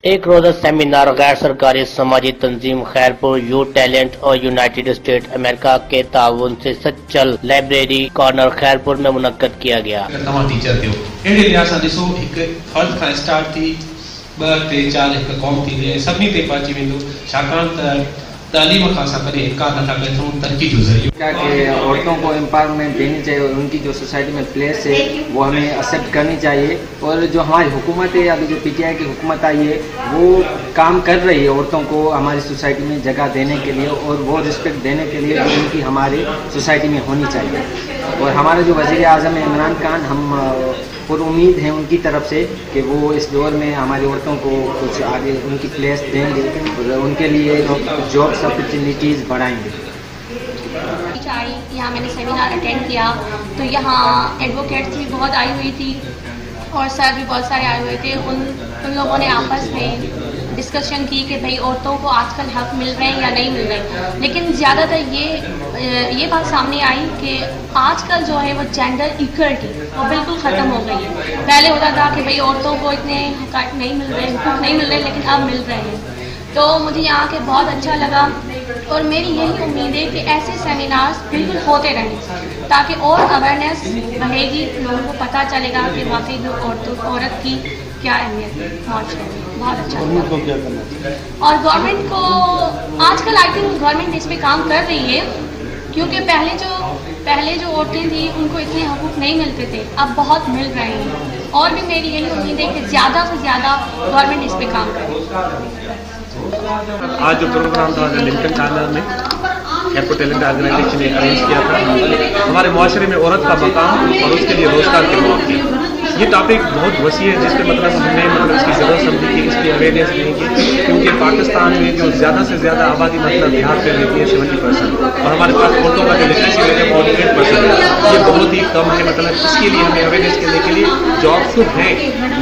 ایک روزہ سیمینار غیر سرکاری سماجی تنظیم خیرپور یوتھ ٹیلنٹ اور یونائیٹڈ اسٹیٹ امریکہ کے تعاون سے سچل لائبریری کارنر خیرپور میں منعقد کیا گیا۔ ٹیچر تھے اڑے لحاظ سے ڈسو ایک فرد کا اسٹارٹ تھی 2 3 4 ایک قوم تھی وے سبھی تے پہنچی ویندو چھاکان تعلیم خاص کرے انکار نہ کرے تو ترقی جو ذریعہ کیا کہ عورتوں کو امپاورمنٹ دینی چاہیے اور ان کی جو سوسائٹی میں پلیس ہے وہ ہمیں ایکسیپٹ کرنی چاہیے، اور جو ہماری حکومت ہے یا جو پی ٹی آئی کی حکومت آئی ہے وہ کام کر رہی ہے عورتوں کو ہماری سوسائٹی میں جگہ دینے کے لیے اور وہ رسپیکٹ دینے کے لیے جو ان کی ہماری سوسائٹی میں ہونی چاہیے۔ اور ہمارے جو وزیر اعظم عمران خان ہم پر امید ہیں ان کی طرف سے کہ وہ اس دور میں ہماری عورتوں کو کچھ آگے ان کی پلیس دیں گے اور ان کے لیے جابس اپرچونیٹیز بڑھائیں گے۔ یہاں میں نے سیمینار اٹینڈ کیا تو یہاں ایڈوکیٹس بھی بہت آئی ہوئی تھی اور سر بھی بہت سارے آئے ہوئے تھے۔ ان لوگوں نے آپس میں ڈسکشن کی کہ بھئی عورتوں کو آج کل حق مل رہے ہیں یا نہیں مل رہے، لیکن زیادہ تر یہ بات سامنے آئی کہ آج کل جو ہے وہ جینڈر ایکوالٹی وہ بالکل ختم ہو گئی ہے۔ پہلے ہوتا تھا کہ بھئی عورتوں کو اتنے حقوق نہیں مل رہے لیکن اب مل رہے ہیں، تو مجھے یہاں کے بہت اچھا لگا اور میری یہی امید ہے کہ ایسے سیمینارز بالکل ہوتے رہیں تاکہ اور اویئرنیس بڑھے گی، لوگوں کو پتہ چلے گا کہ واقعی جو عورت کی کیا اہمیت ہے معاشرے میں۔ بہت اچھا لگا۔ اور گورنمنٹ کو آج کل آئی تھنک گورنمنٹ اس پہ کام کر رہی ہے، کیونکہ پہلے جو عورتیں تھیں ان کو اتنے حقوق نہیں ملتے تھے، اب بہت مل رہے ہیں، اور بھی میری یہی امید ہے کہ زیادہ سے زیادہ گورنمنٹ اس پہ کام کرے۔ آج جو پروگرام تھا لنکن کارنر میں خیرپور ٹیلنٹ آرگنائزیشن نے ارینج کیا تھا، ہمارے معاشرے میں عورت کا مقام اور اس کے لیے روزگار کے مواقع، یہ ٹاپک بہت وسیع ہے جس پہ ہم نے اس کی ضرورت سمجھی کہ اس کی اویئرنیس دیں گے، کیونکہ پاکستان میں جو زیادہ سے زیادہ آبادی دیہات پہ رہتی ہے 70%، اور ہمارے پاس عورتوں کا جو لٹریسی ریٹ ہے 48% ہے، یہ بہت ہی کم ہے۔ اس کے لیے ہمیں اویئرنیس کرنے کے لیے جابس تو ہیں،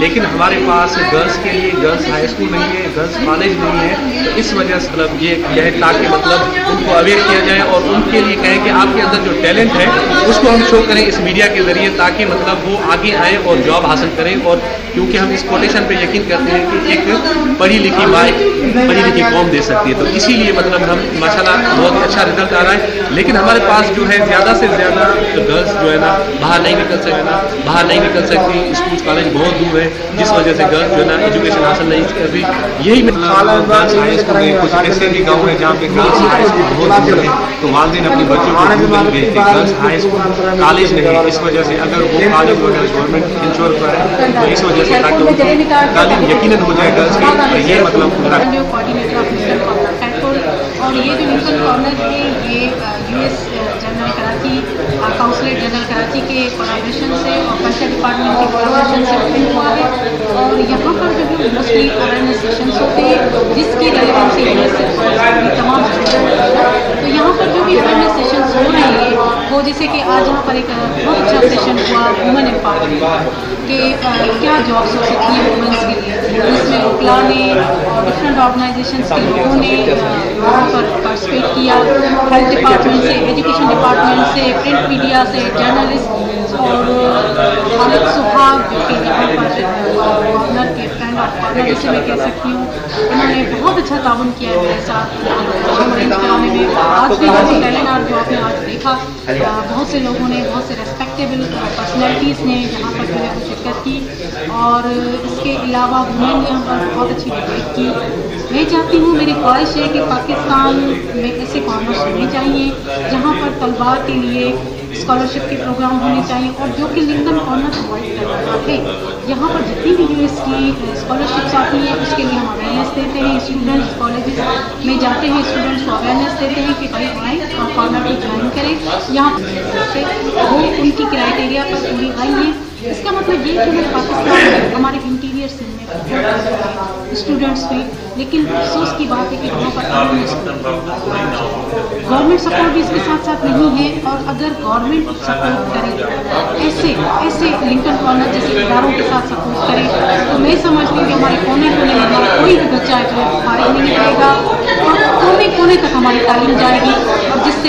لیکن ہمارے پاس گرلس کے لیے گرلس ہائی اسکول نہیں ہے، گرلس کالج نہیں ہے، تو اس وجہ سے یہ ہے تاکہ ان کو اویئر کیا جائے اور ان کے لیے کہیں کہ آپ کے اندر جو ٹیلنٹ ہے اس کو ہم شو کریں اس میڈیا کے ذریعے، تاکہ وہ آگے آئیں اور جاب حاصل کریں۔ اور کیونکہ ہم اس کوٹیشن پہ یقین کرتے ہیں کہ ایک پڑھی لکھی ماں پڑھی لکھی قوم دے سکتی ہے، تو اسی لیے ہم ماشاءاللہ بہت اچھا رزلٹ آ رہا ہے، لیکن ہمارے پاس جو ہے زیادہ سے زیادہ گرلس جو ہے نا باہر نہیں نکل سکتی، اسکول کالج بہت دور ہے، جس وجہ سے گرلس جو ہے نا ایجوکیشن حاصل نہیں کر رہی۔ یہی کچھ ایسے بھی گاؤں ہیں جہاں پہ گرلس ہائی اسکول بہت دور ہے، تو والدین اپنے بچوں کو دور بھیجتے ہیں، گرلس ہائی اسکول کالج نہیں ہے، اس وجہ سے اگر وہ کالج وغیرہ گورنمنٹ انشور کرے تو اس وجہ سے تاکہ ان کی تعلیم یقیناً ہو جائے گرلس کی، اور یہ اور یہ جو لنکن کارنر ہے یہ U S general Karachi consulate general Karachi کے کولابریشن سے اور کلچر ڈپارٹمنٹ کے کولابریشن سے اوپن ہوا ہے، اور یہاں پر جو ہے موسٹلی اویئرنیس سیشنس ہوتے ہیں جس کی ریلیونسی تمام تو یہاں پر جو بھی اویئرنیس سیشنس ہو رہے ہیں وہ جیسے کہ آج یہاں پر ایک بہت اچھا سیشن ہوا وومن امپاورمنٹ کہ کیا جابس ہو سکتی ہیں وومنس کے لیے، جس میں وکلا نے اور ڈفرینٹ آرگنائزیشنس کے لوگوں نے وہاں پر پارٹیسپیٹ کیا، ہیلتھ ڈپارٹمنٹ سے، ایجوکیشن ڈپارٹمنٹ سے، پرنٹ میڈیا سے، جرنلسٹ اور خالد سبحان جو کہ یہاں پر گورنر کے فرینڈ آف گورنر جسے میں کہہ سکتی ہوں، انہوں نے بہت اچھا تعاون کیا ہے میرے ساتھ ارینج کرانے میں۔ آج بھی جو سیمینار جو آپ نے آج دیکھا بہت سے لوگوں نے، بہت سے ریسپیکٹیبل پرسنالٹیز نے یہاں پر جو ہے شرکت کی، اور اس کے علاوہ وومن نے یہاں پر بہت اچھی ڈبیٹ کی۔ میں چاہتی ہوں، میری خواہش ہے کہ پاکستان میں ایسے کارنرز ہونے چاہیے جہاں پر طلباء کے لیے اسکالرشپ کے پروگرام ہونے چاہیے، اور جو کہ لنکن کارنر پرووائڈ کر رہا ہے۔ یہاں پر جتنی بھی یو ایس کی اسکالرشپس آتی ہیں اس کے لیے ہم اویئرنیس دیتے ہیں، اسٹوڈنٹس کالجز میں جاتے ہیں، اسٹوڈنٹس کو اویئرنیس دیتے ہیں کہ بھائی آئیں اور کارنر کو جوائن کریں، یہاں سے وہ ان کی کرائٹیریا پر پوری آئی ہیں۔ اس کا مطلب یہ کہ ہمارے پاکستان میں ہمارے انٹیریئر سے اسٹوڈنٹس بھی، لیکن افسوس کی بات ہے کہ وہاں پر گورنمنٹ سپورٹ بھی اس کے ساتھ ساتھ نہیں ہے، اور اگر گورنمنٹ سپورٹ کرے ایسے لنکن کارنر جیسے اداروں کے ساتھ سپورٹ کرے تو میں سمجھتی ہوں کہ ہمارے کونے کونے میں ہمارا کوئی بھی بچہ جو ہے فارغ نہیں رہے گا، اور کونے کونے تک ہماری تعلیم جائے گی، اور جس سے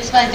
XYZ